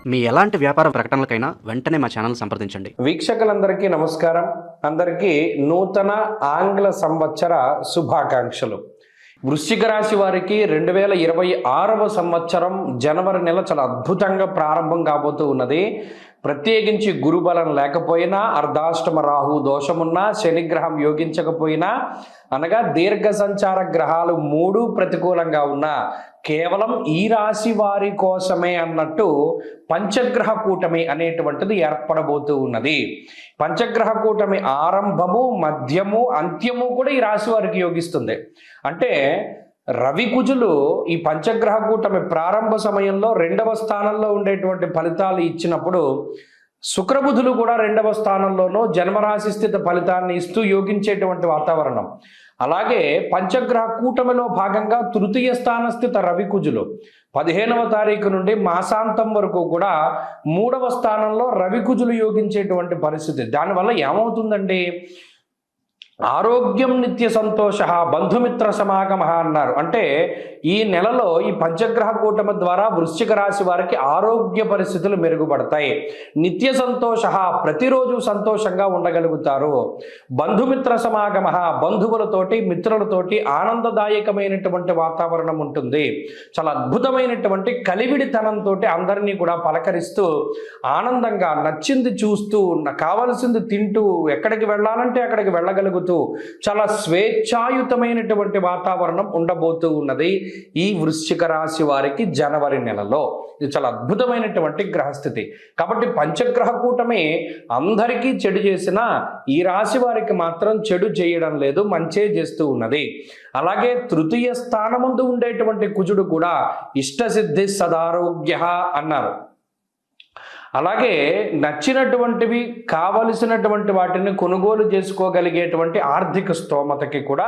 మీ ఎలాంటి వ్యాపార ప్రకటనలకైనా వెంటనే మా ఛానల్ సంప్రదించండి. వీక్షకులందరికీ నమస్కారం. అందరికీ నూతన ఆంగ్ల సంవత్సర శుభాకాంక్షలు. వృశ్చిక రాశి వారికి 2026వ సంవత్సరం జనవరి నెల చాలా అద్భుతంగా ప్రారంభం కాబోతూ ఉన్నది. ప్రత్యేకించి గురుబలం లేకపోయినా, అర్ధాష్టమ రాహు దోషమున్నా, శనిగ్రహం యోగించకపోయినా, అనగా దీర్ఘ సంచార గ్రహాలు 3 ప్రతికూలంగా ఉన్నా కేవలం ఈ రాశి వారి కోసమే అన్నట్టు పంచగ్రహ కూటమి అనేటువంటిది ఏర్పడబోతూ ఉన్నది. పంచగ్రహ కూటమి ఆరంభము, మధ్యము, అంత్యము కూడా ఈ రాశి వారికి యోగిస్తుంది. అంటే రవి కుజులు ఈ పంచగ్రహ కూటమి ప్రారంభ సమయంలో 2వ స్థానంలో ఉండేటువంటి ఫలితాలు ఇచ్చినప్పుడు, శుక్రబుధులు కూడా 2వ స్థానంలోనూ జన్మరాశి స్థిత ఫలితాన్ని ఇస్తూ యోగించేటువంటి వాతావరణం. అలాగే పంచగ్రహ కూటమిలో భాగంగా తృతీయ స్థాన స్థిత రవి కుజులు 15వ తారీఖు నుండి మాసాంతం వరకు కూడా 3వ స్థానంలో రవి కుజులు యోగించేటువంటి పరిస్థితి. దానివల్ల ఏమవుతుందండి? ఆరోగ్యం నిత్య సంతోష, బంధుమిత్ర సమాగమ అన్నారు. అంటే ఈ నెలలో ఈ పంచగ్రహ కూటమి ద్వారా వృశ్చిక రాశి వారికి ఆరోగ్య పరిస్థితులు మెరుగుపడతాయి. నిత్య సంతోష, ప్రతిరోజు సంతోషంగా ఉండగలుగుతారు. బంధుమిత్ర సమాగమ, బంధువులతోటి మిత్రులతోటి ఆనందదాయకమైనటువంటి వాతావరణం ఉంటుంది. చాలా అద్భుతమైనటువంటి కలివిడితనంతో అందరినీ కూడా పలకరిస్తూ ఆనందంగా నచ్చింది చూస్తూ, కావలసింది తింటూ, ఎక్కడికి వెళ్ళాలంటే అక్కడికి వెళ్ళగలుగుతూ చాలా స్వేచ్ఛాయుతమైనటువంటి వాతావరణం ఉండబోతూ ఉన్నది ఈ వృశ్చిక రాశి వారికి జనవరి నెలలో. ఇది చాలా అద్భుతమైనటువంటి గ్రహస్థితి. కాబట్టి పంచగ్రహ కూటమి అందరికీ చెడు చేసినా ఈ రాశి వారికి మాత్రం చెడు చేయడం లేదు, మంచే చేస్తూ ఉన్నది. అలాగే తృతీయ స్థానముందు ఉండేటువంటి కుజుడు కూడా ఇష్టసిద్ధి సదారోగ్య అన్నారు. అలాగే నచ్చినటువంటివి, కావలసినటువంటి వాటిని కొనుగోలు చేసుకోగలిగేటువంటి ఆర్థిక స్తోమతకి కూడా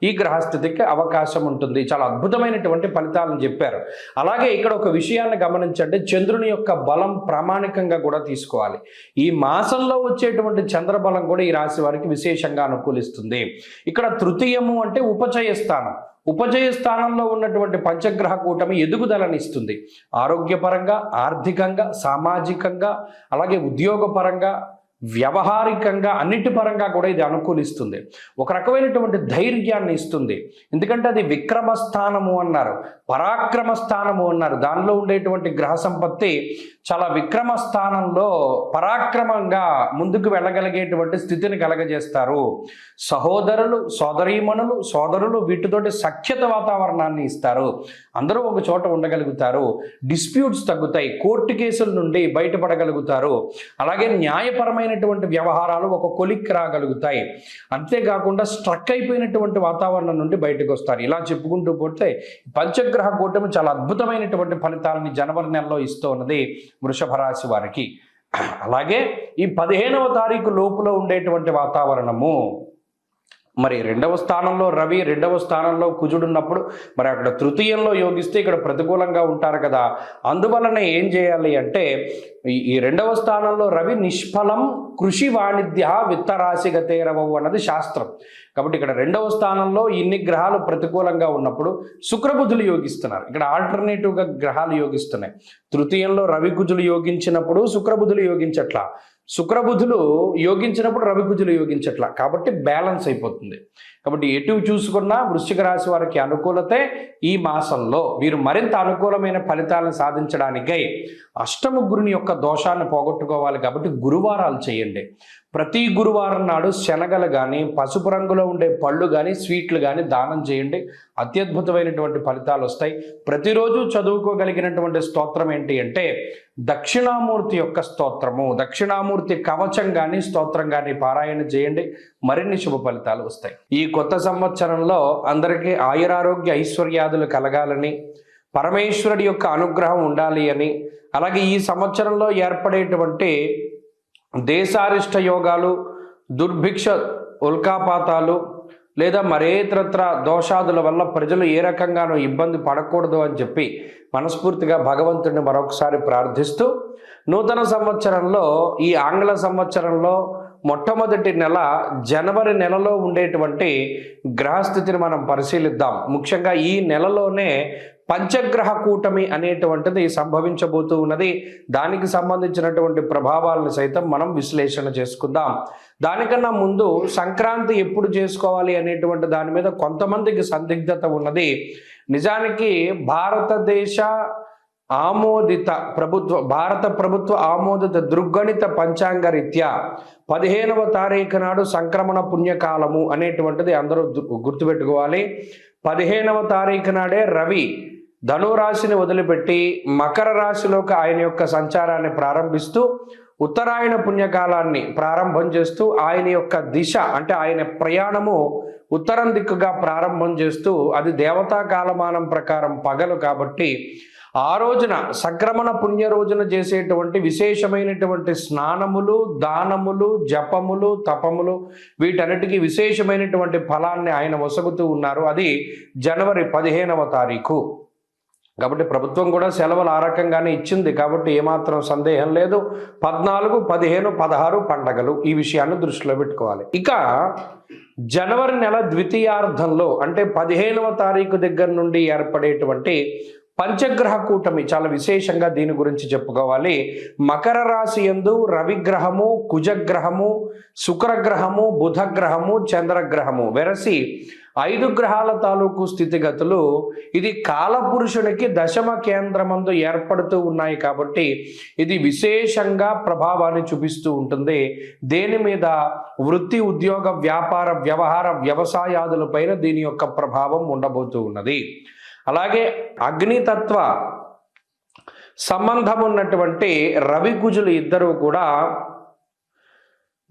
ఈ గ్రహస్థితికి అవకాశం ఉంటుంది. చాలా అద్భుతమైనటువంటి ఫలితాలను చెప్పారు. అలాగే ఇక్కడ ఒక విషయాన్ని గమనించండి, చంద్రుని యొక్క బలం ప్రామాణికంగా కూడా తీసుకోవాలి. ఈ మాసంలో వచ్చేటువంటి చంద్రబలం కూడా ఈ రాశి వారికి విశేషంగా అనుకూలిస్తుంది. ఇక్కడ తృతీయము అంటే ఉపచయ స్థానం. ఉపజయ స్థానంలో ఉన్నటువంటి పంచగ్రహ కూటమి ఎదుగుదలని ఇస్తుంది. ఆరోగ్యపరంగా, ఆర్థికంగా, సామాజికంగా, అలాగే ఉద్యోగపరంగా, వ్యవహారికంగా, అన్నిటి పరంగా కూడా ఇది అనుకూలిస్తుంది. ఒక రకమైనటువంటి ధైర్యాన్ని ఇస్తుంది. ఎందుకంటే అది విక్రమ స్థానము అన్నారు, పరాక్రమ స్థానము అన్నారు. దానిలో ఉండేటువంటి గ్రహ సంపత్తి చాలా విక్రమ స్థానంలో పరాక్రమంగా ముందుకు వెళ్ళగలిగేటువంటి స్థితిని కలగజేస్తారు. సహోదరులు, సోదరీమణులు, సోదరులు వీటితోటి సఖ్యత వాతావరణాన్ని ఇస్తారు. అందరూ ఒక చోట ఉండగలుగుతారు. డిస్ప్యూట్స్ తగ్గుతాయి, కోర్టు కేసుల నుండి బయటపడగలుగుతారు. అలాగే న్యాయపరమైనటువంటి వ్యవహారాలు ఒక కొలిక్కి రాగలుగుతాయి. అంతేకాకుండా స్ట్రక్ అయిపోయినటువంటి వాతావరణం నుండి బయటకు వస్తారు. ఇలా చెప్పుకుంటూ పోతే పంచగ్రహ కూటమి చాలా అద్భుతమైనటువంటి ఫలితాలని జనవరి నెలలో ఇస్తూ ఉన్నది వృషభ రాశి వారికి. అలాగే ఈ 15వ తారీఖు లోపులో ఉండేటువంటి వాతావరణము, మరి 2వ స్థానంలో రవి, 2వ స్థానంలో కుజుడు ఉన్నప్పుడు మరి అక్కడ తృతీయంలో యోగిస్తే ఇక్కడ ప్రతికూలంగా ఉంటారు కదా. అందువలన ఏం చేయాలి అంటే ఈ 2వ స్థానంలో రవి నిష్ఫలం కృషి వాణిజ్య విత్తరాశిగతేరవవు అన్నది శాస్త్రం. కాబట్టి ఇక్కడ 2వ స్థానంలో ఇన్ని గ్రహాలు ప్రతికూలంగా ఉన్నప్పుడు శుక్రబుధులు యోగిస్తున్నారు. ఇక్కడ ఆల్టర్నేటివ్గా గ్రహాలు యోగిస్తున్నాయి. తృతీయంలో రవి కుజులు యోగించినప్పుడు శుక్రబుధులు యోగించట్లా, శుక్రబుధులు యోగించినప్పుడు రవి కుజులు యోగించట్లా. కాబట్టి బ్యాలెన్స్ అయిపోతుంది. కాబట్టి ఎటు చూసుకున్నా వృశ్చిక రాశి వారికి అనుకూలతే. ఈ మాసంలో వీరు మరింత అనుకూలమైన ఫలితాలను సాధించడానికై అష్టమ గురుని యొక్క దోషాన్ని పోగొట్టుకోవాలి. కాబట్టి గురువారాలు చేయండి. ప్రతి గురువారం నాడు శనగలు కానీ, పసుపు రంగులో ఉండే పళ్ళు కానీ, స్వీట్లు కానీ దానం చేయండి. అత్యద్భుతమైనటువంటి ఫలితాలు వస్తాయి. ప్రతిరోజు చదువుకోగలిగినటువంటి స్తోత్రం ఏంటి అంటే దక్షిణామూర్తి యొక్క స్తోత్రము, దక్షిణామూర్తి కవచం కానీ స్తోత్రం కానీ పారాయణ చేయండి. మరిన్ని శుభ ఫలితాలు వస్తాయి. ఈ కొత్త సంవత్సరంలో అందరికీ ఆయురారోగ్య ఐశ్వర్యాదులు కలగాలని, పరమేశ్వరుడి యొక్క అనుగ్రహం ఉండాలి అని, అలాగే ఈ సంవత్సరంలో ఏర్పడేటువంటి దేశారిష్ట యోగాలు, దుర్భిక్ష ఉల్కాపాతాలు లేదా మరేతరత్ర దోషాదుల వల్ల ప్రజలు ఏ రకంగానూ ఇబ్బంది పడకూడదు అని చెప్పి మనస్ఫూర్తిగా భగవంతుడిని మరొకసారి ప్రార్థిస్తూ, నూతన సంవత్సరంలో ఈ ఆంగ్ల సంవత్సరంలో మొట్టమొదటి నెల జనవరి నెలలో ఉండేటువంటి గ్రహస్థితిని మనం పరిశీలిద్దాం. ముఖ్యంగా ఈ నెలలోనే పంచగ్రహ కూటమి అనేటువంటిది సంభవించబోతూ ఉన్నది. దానికి సంబంధించినటువంటి ప్రభావాలను సైతం మనం విశ్లేషణ చేసుకుందాం. దానికన్నా ముందు సంక్రాంతి ఎప్పుడు చేసుకోవాలి అనేటువంటి దాని మీద కొంతమందికి సందిగ్ధత ఉన్నది. నిజానికి భారత ప్రభుత్వ ఆమోదిత దృగ్గణిత పంచాంగ రీత్యా 15వ తారీఖు నాడు సంక్రమణ పుణ్యకాలము అనేటువంటిది అందరూ గుర్తుపెట్టుకోవాలి. 15వ తారీఖు నాడే రవి ధనురాశిని వదిలిపెట్టి మకర రాశిలోకి ఆయన యొక్క సంచారాన్ని ప్రారంభిస్తూ ఉత్తరాయణ పుణ్యకాలాన్ని ప్రారంభం చేస్తూ ఆయన యొక్క దిశ అంటే ఆయన ప్రయాణము ఉత్తరం దిక్కుగా ప్రారంభం చేస్తూ అది దేవతా కాలమానం ప్రకారం పగలు కాబట్టి ఆ రోజున సంక్రమణ పుణ్య రోజున చేసేటువంటి విశేషమైనటువంటి స్నానములు, దానములు, జపములు, తపములు వీటన్నిటికీ విశేషమైనటువంటి ఫలాన్ని ఆయన వసగుతూ ఉన్నారు. అది జనవరి 15వ తారీఖు కాబట్టి ప్రభుత్వం కూడా సెలవులు ఆ రకంగానే ఇచ్చింది కాబట్టి ఏమాత్రం సందేహం లేదు. 14, 15, 16 పండగలు ఈ విషయాన్ని దృష్టిలో పెట్టుకోవాలి. ఇక జనవరి నెల ద్వితీయార్థంలో అంటే 15వ తారీఖు దగ్గర నుండి ఏర్పడేటువంటి పంచగ్రహ కూటమి చాలా విశేషంగా దీని గురించి చెప్పుకోవాలి. మకర రాశి యందు రవిగ్రహము, కుజగ్రహము, శుక్రగ్రహము, బుధగ్రహము, చంద్రగ్రహము వెరసి 5 గ్రహాల తాలూకు స్థితిగతులు ఇది కాలపురుషునికి దశమ కేంద్రమందు ఏర్పడుతూ ఉన్నాయి కాబట్టి ఇది విశేషంగా ప్రభావాన్ని చూపిస్తూ ఉంటుంది. దేని మీద? వృత్తి, ఉద్యోగ, వ్యాపార, వ్యవహార, వ్యవసాయాదులపైన దీని యొక్క ప్రభావం ఉండబోతూ ఉన్నది. అలాగే అగ్నితత్వ సంబంధం ఉన్నటువంటి రవి కుజులు ఇద్దరూ కూడా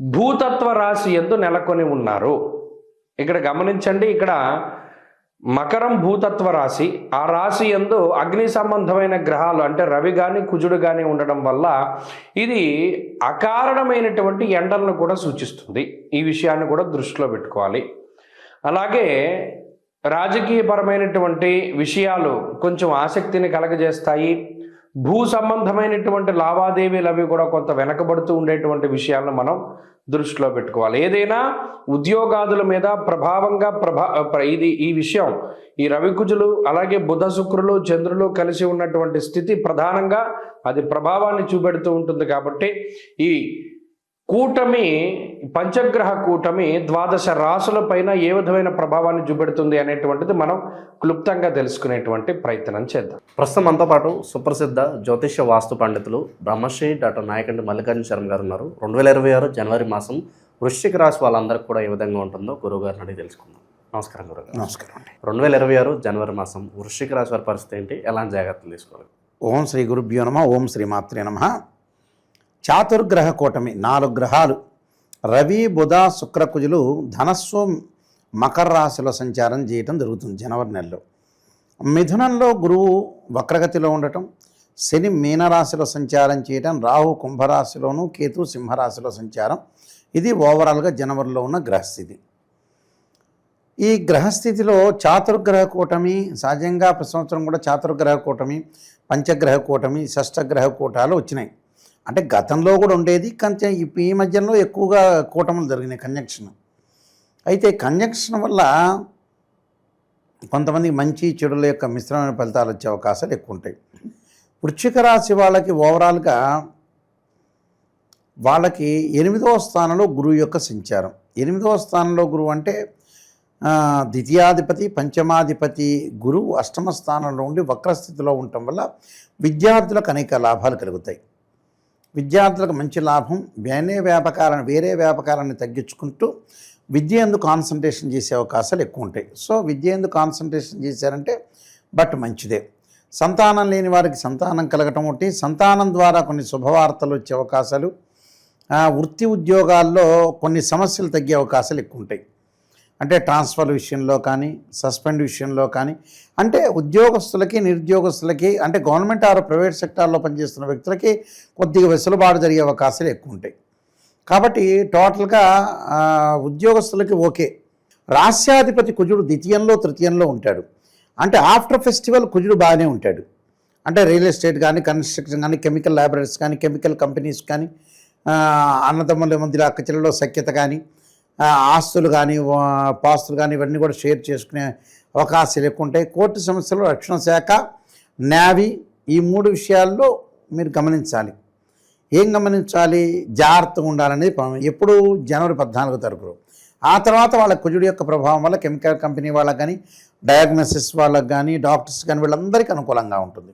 భూతత్వ రాశి యందు నెలకొని ఉన్నారు. ఇక్కడ గమనించండి, ఇక్కడ మకరం భూతత్వ రాశి, ఆ రాశి యందు అగ్ని సంబంధమైన గ్రహాలు అంటే రవి కానీ కుజుడు కానీ ఉండడం వల్ల ఇది అకారణమైనటువంటి ఎండలను కూడా సూచిస్తుంది. ఈ విషయాన్ని కూడా దృష్టిలో పెట్టుకోవాలి. అలాగే రాజకీయపరమైనటువంటి విషయాలు కొంచెం ఆసక్తిని కలగజేస్తాయి. భూ సంబంధమైనటువంటి లావాదేవీలు అవి కూడా కొంత వెనకబడుతూ ఉండేటువంటి విషయాలను మనం దృష్టిలో పెట్టుకోవాలి. ఏదైనా ఉద్యోగాదుల మీద ప్రభావంగా ఈ విషయం ఈ రవికుజులు అలాగే బుధ, శుక్రులు, చంద్రులు కలిసి ఉన్నటువంటి స్థితి ప్రధానంగా అది ప్రభావాన్ని చూపెడుతూ ఉంటుంది. కాబట్టి ఈ కూటమి పంచగ్రహ కూటమి 12 రాశుల పైన ఏ విధమైన ప్రభావాన్ని చూపెడుతుంది అనేటువంటిది మనం క్లుప్తంగా తెలుసుకునేటువంటి ప్రయత్నం చేద్దాం. ప్రస్తుతం మనతో పాటు సుప్రసిద్ధ జ్యోతిష్య వాస్తు పండితులు బ్రహ్మశ్రీ డాక్టర్ నాయకంటి మల్లికార్జున శర్మ గారు ఉన్నారు. 2026 జనవరి మాసం వృశ్చిక రాశి వాళ్ళందరికీ కూడా ఏ విధంగా ఉంటుందో గురువు గారిని అడిగి తెలుసుకుందాం. నమస్కారం గురుగారు. నమస్కారం అండి. 2026 జనవరి మాసం వృశ్చిక రాశి వారి పరిస్థితి ఏంటి? ఎలాంటి జాగ్రత్తలు తీసుకోవాలి? ఓం శ్రీ గురుభ్యో నమః. ఓం శ్రీ మాత్రే నమః. చాతుర్గ్రహ కూటమి 4 గ్రహాలు రవి, బుధ, శుక్ర, కుజులు ధనస్సు, మకర రాశిలో సంచారం చేయటం జరుగుతుంది జనవరి నెలలో. మిథునంలో గురువు వక్రగతిలో ఉండటం, శని మీనరాశిలో సంచారం చేయటం, రాహు కుంభరాశిలోను, కేతు సింహరాశిలో సంచారం. ఇది ఓవరాల్గా జనవరిలో ఉన్న గ్రహస్థితి. ఈ గ్రహస్థితిలో చాతుర్గ్రహ కూటమి సహజంగా ప్రతి సంవత్సరం కూడా చాతుర్గ్రహ కూటమి, పంచగ్రహ కూటమి, షష్టగ్రహ కూటాలు వచ్చినాయి. అంటే గతంలో కూడా ఉండేది, కొంచెం ఈ మధ్యలో ఎక్కువగా కూటములు జరిగినాయి కంజంక్షన్. అయితే కంజంక్షన్ వల్ల కొంతమందికి మంచి చెడుల యొక్క మిశ్రమైన ఫలితాలు వచ్చే అవకాశాలు ఎక్కువ ఉంటాయి. వృశ్చిక రాశి వాళ్ళకి ఓవరాల్గా వాళ్ళకి 8వ స్థానంలో గురువు యొక్క సంచారం. 8వ స్థానంలో గురువు అంటే ద్వితీయాధిపతి, పంచమాధిపతి గురువు 8వ స్థానంలో ఉండి వక్రస్థితిలో ఉండటం వల్ల విద్యార్థులకు అనేక లాభాలు కలుగుతాయి. విద్యార్థులకు మంచి లాభం. వేరే వ్యాపకాలను తగ్గించుకుంటూ విద్య యందు కాన్సన్ట్రేషన్ చేసే అవకాశాలు ఎక్కువ ఉంటాయి. సో విద్య యందు కాన్సన్ట్రేషన్ చేశారంటే బట్ మంచిదే. సంతానం లేని వారికి సంతానం కలగటం ఒకటి, సంతానం ద్వారా కొన్ని శుభవార్తలు వచ్చే అవకాశాలు, వృత్తి ఉద్యోగాల్లో కొన్ని సమస్యలు తగ్గే అవకాశాలు ఎక్కువ ఉంటాయి. అంటే ట్రాన్స్ఫర్ విషయంలో కానీ, సస్పెండ్ విషయంలో కానీ, అంటే ఉద్యోగస్తులకి, నిరుద్యోగస్తులకి, అంటే గవర్నమెంట్ ఆర్ ప్రైవేట్ సెక్టార్లో పనిచేస్తున్న వ్యక్తులకి కొద్దిగా వెసులుబాటు జరిగే అవకాశాలు ఎక్కువ ఉంటాయి. కాబట్టి టోటల్గా ఉద్యోగస్తులకి ఓకే. రాస్యాధిపతి కుజుడు ద్వితీయంలో, తృతీయంలో ఉంటాడు. అంటే ఆఫ్టర్ ఫెస్టివల్ కుజుడు బాగానే ఉంటాడు. అంటే రియల్ ఎస్టేట్ కానీ, కన్స్ట్రక్షన్ కానీ, కెమికల్ ల్యాబొరేటరీస్ కానీ, కెమికల్ కంపెనీస్ కానీ, అన్నదమ్ముల మధ్యలో అక్కచెల్లలో సఖ్యత కానీ, ఆస్తులు కానీ, పాస్తులు కానీ ఇవన్నీ కూడా షేర్ చేసుకునే అవకాశాలు ఎక్కువ ఉంటాయి. కోర్టు సమస్యలు, రక్షణ శాఖ, నేవీ, ఈ 3 విషయాల్లో మీరు గమనించాలి. ఏం గమనించాలి? జాగ్రత్తగా ఉండాలనేది ఎప్పుడు జనవరి 14 తారీఖు. ఆ తర్వాత వాళ్ళ కుజుడి యొక్క ప్రభావం వల్ల కెమికల్ కంపెనీ వాళ్ళకి కానీ, డయాగ్నోసిస్ వాళ్ళకి కానీ, డాక్టర్స్ కానీ వీళ్ళందరికీ అనుకూలంగా ఉంటుంది.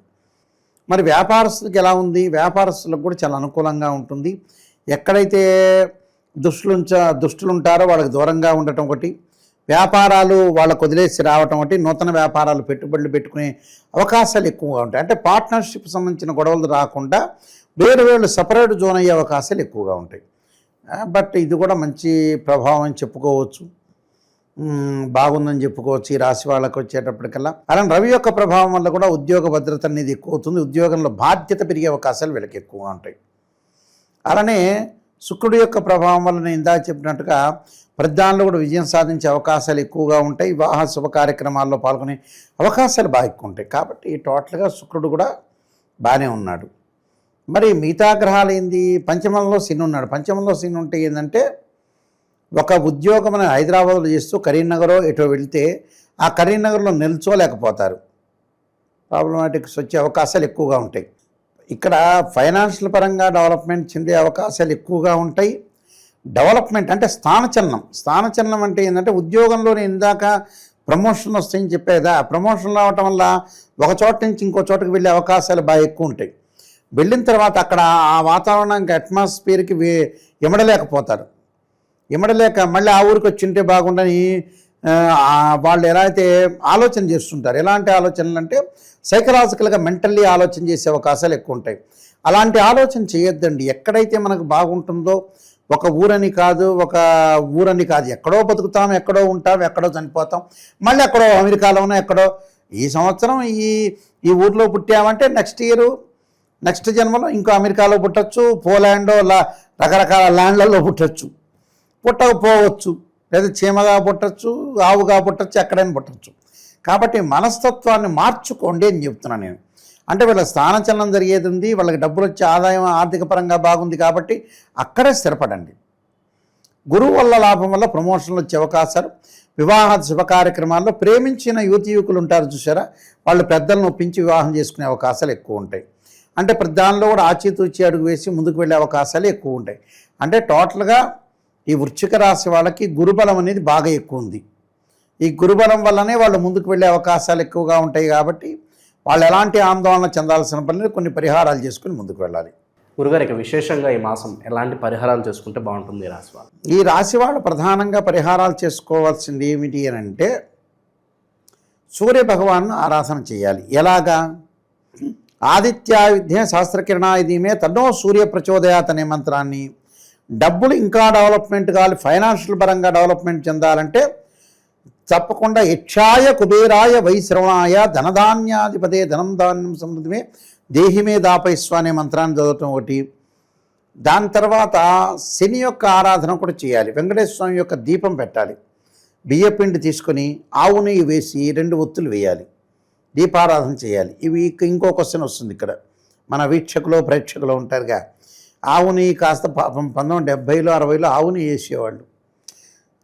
మరి వ్యాపారస్తులకు ఎలా ఉంది? వ్యాపారస్తులకు కూడా చాలా అనుకూలంగా ఉంటుంది. ఎక్కడైతే దుష్టులు ఉంటారో వాళ్ళకి దూరంగా ఉండటం ఒకటి, వ్యాపారాలు వాళ్ళకు వదిలేసి రావటం ఒకటి, నూతన వ్యాపారాలు పెట్టుబడులు పెట్టుకునే అవకాశాలు ఎక్కువగా ఉంటాయి. అంటే పార్ట్నర్షిప్ సంబంధించిన గొడవలు రాకుండా వేరు సపరేట్ జోన్ అయ్యే అవకాశాలు ఎక్కువగా ఉంటాయి. బట్ ఇది కూడా మంచి ప్రభావం అని చెప్పుకోవచ్చు, బాగుందని చెప్పుకోవచ్చు ఈ రాశి వాళ్ళకి వచ్చేటప్పటికల్లా. అలానే రవి యొక్క ప్రభావం వల్ల కూడా ఉద్యోగ భద్రత అనేది ఎక్కువ అవుతుంది. ఉద్యోగంలో బాధ్యత పెరిగే అవకాశాలు వీళ్ళకి ఎక్కువగా ఉంటాయి. అలానే శుక్రుడి యొక్క ప్రభావం వల్ల నేను ఇందాక చెప్పినట్టుగా ప్రధానంలో కూడా విజయం సాధించే అవకాశాలు ఎక్కువగా ఉంటాయి. వివాహ శుభ కార్యక్రమాల్లో పాల్గొనే అవకాశాలు బాగా ఎక్కువ ఉంటాయి. కాబట్టి టోటల్గా శుక్రుడు కూడా బాగానే ఉన్నాడు. మరి మిగతా గ్రహాలు ఏంది? పంచమంలో శని ఉన్నాడు. పంచమంలో శని ఉంటే ఏంటంటే ఒక ఉద్యోగం హైదరాబాద్లో చేస్తూ కరీంనగర్ ఎటో వెళ్తే ఆ కరీంనగర్లో నిల్చోలేకపోతారు. ప్రాబ్లమాటిక్స్ వచ్చే అవకాశాలు ఎక్కువగా ఉంటాయి. ఇక్కడ ఫైనాన్షియల్ పరంగా డెవలప్మెంట్ చెందే అవకాశాలు ఎక్కువగా ఉంటాయి. డెవలప్మెంట్ అంటే స్థానచలనం అంటే ఏంటంటే ఉద్యోగంలోనే ఇందాక ప్రమోషన్ వస్తాయని చెప్పేదా, ప్రమోషన్ రావటం వల్ల ఒక చోట నుంచి ఇంకో చోటకి వెళ్ళే అవకాశాలు బాగా ఎక్కువ ఉంటాయి. వెళ్ళిన తర్వాత అక్కడ ఆ వాతావరణానికి అట్మాస్ఫియర్కి ఇమడలేకపోతారు. ఇమడలేక మళ్ళీ ఆ ఊరికి వచ్చి ఉంటే బాగుండని వాళ్ళు ఎలా అయితే ఆలోచన చేస్తుంటారు. ఎలాంటి ఆలోచనలు అంటే సైకలాజికల్గా మెంటల్లీ ఆలోచన చేసే అవకాశాలు ఎక్కువ ఉంటాయి. అలాంటి ఆలోచన చేయొద్దండి. ఎక్కడైతే మనకు బాగుంటుందో ఒక ఊరని కాదు ఎక్కడో బతుకుతాం, ఎక్కడో ఉంటాం, ఎక్కడో చనిపోతాం, మళ్ళీ ఎక్కడో అమెరికాలోనో ఎక్కడో. ఈ సంవత్సరం ఈ ఊర్లో పుట్టామంటే నెక్స్ట్ జన్మలో ఇంకో అమెరికాలో పుట్టచ్చు, పోలాండో రకరకాల ల్యాండ్లలో పుట్టకపోవచ్చు, లేదా చీమగా పుట్టచ్చు, ఆవుగా పుట్టచ్చు, ఎక్కడైనా పుట్టచ్చు. కాబట్టి మనస్తత్వాన్ని మార్చుకోండి అని చెప్తున్నాను నేను. అంటే వీళ్ళ స్థానచలనం జరిగేది ఉంది, వాళ్ళకి డబ్బులు వచ్చే ఆదాయం ఆర్థిక పరంగా బాగుంది కాబట్టి అక్కడే స్థిరపడండి. గురువు వల్ల లాభం వల్ల ప్రమోషన్లు వచ్చే అవకాశాలు, వివాహ శుభ కార్యక్రమాల్లో ప్రేమించిన యువకులు ఉంటారు చూసారా, వాళ్ళు పెద్దలను ఒప్పించి వివాహం చేసుకునే అవకాశాలు ఎక్కువ ఉంటాయి. అంటే దానిలో కూడా ఆచితూచి అడుగు వేసి ముందుకు వెళ్ళే అవకాశాలు ఎక్కువ ఉంటాయి. అంటే టోటల్గా ఈ వృశ్చిక రాశి వాళ్ళకి గురుబలం అనేది బాగా ఎక్కువ ఉంది. ఈ గురుబలం వల్లనే వాళ్ళు ముందుకు వెళ్ళే అవకాశాలు ఎక్కువగా ఉంటాయి. కాబట్టి వాళ్ళు ఎలాంటి ఆందోళన చెందాల్సిన పనులు కొన్ని పరిహారాలు చేసుకుని ముందుకు వెళ్ళాలి. గురుగారు, ఇక విశేషంగా ఈ మాసం ఎలాంటి పరిహారాలు చేసుకుంటే బాగుంటుంది ఈ రాశి వాళ్ళు? ఈ రాశి వాళ్ళు ప్రధానంగా పరిహారాలు చేసుకోవాల్సింది ఏమిటి అని అంటే సూర్య భగవాన్ను ఆరాధన చేయాలి. ఎలాగా? ఆదిత్యాయుధ్యే సహస్రకిరణాయుధీమే తన్నో సూర్య ప్రచోదయాత్ అనే మంత్రాన్ని, డబ్బులు ఇంకా డెవలప్మెంట్ కావాలి, ఫైనాన్షియల్ పరంగా డెవలప్మెంట్ చెందాలంటే తప్పకుండా యక్షాయ కుబేరాయ వైశ్రవణాయ ధనధాన్యాధిపదే ధనం ధాన్యం సమృద్ధిమే దేహిమే దాపైస్వ అనే మంత్రాన్ని చదవటం ఒకటి. దాని తర్వాత శని యొక్క ఆరాధన కూడా చేయాలి. వెంకటేశ్వర స్వామి యొక్క దీపం పెట్టాలి. బియ్యపిండి తీసుకొని ఆవు నెయ్యి వేసి 2 ఒత్తులు వేయాలి, దీపారాధన చేయాలి. ఇవి ఇంకో క్వశ్చన్ వస్తుంది ఇక్కడ, మన వీక్షకులు ప్రేక్షకులు ఉంటారుగా. ఆవు నెయ్యి కాస్త పాపం 1970లో 60లో ఆవు నెయ్యి వేసేవాళ్ళు,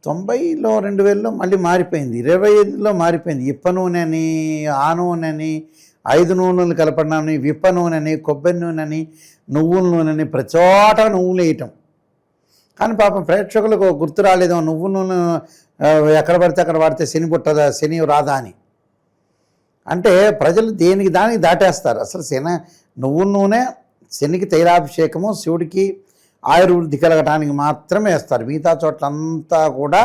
90లో 2000లో మళ్ళీ మారిపోయింది, 25లో మారిపోయింది. ఇప్ప నూనె అని, ఆ నూనె అని, 5 నూనెలు కలపడాన్ని, విప్ప నూనె అని, కొబ్బరి నూనె అని, నువ్వుల నూనె అని, ప్రతి చోట నువ్వులు వేయటం. కానీ పాపం ప్రేక్షకులకు గుర్తు రాలేదో నువ్వుల నూనె ఎక్కడ పడితే అక్కడ వాడితే శని రాదా అని. అంటే ప్రజలు దేనికి దానికి దాటేస్తారు. అసలు నువ్వుల నూనె శనికి తైలాభిషేకము, శివుడికి ఆయుర్వృద్ధి కలగటానికి మాత్రమే వేస్తారు. మిగతా చోట్లంతా కూడా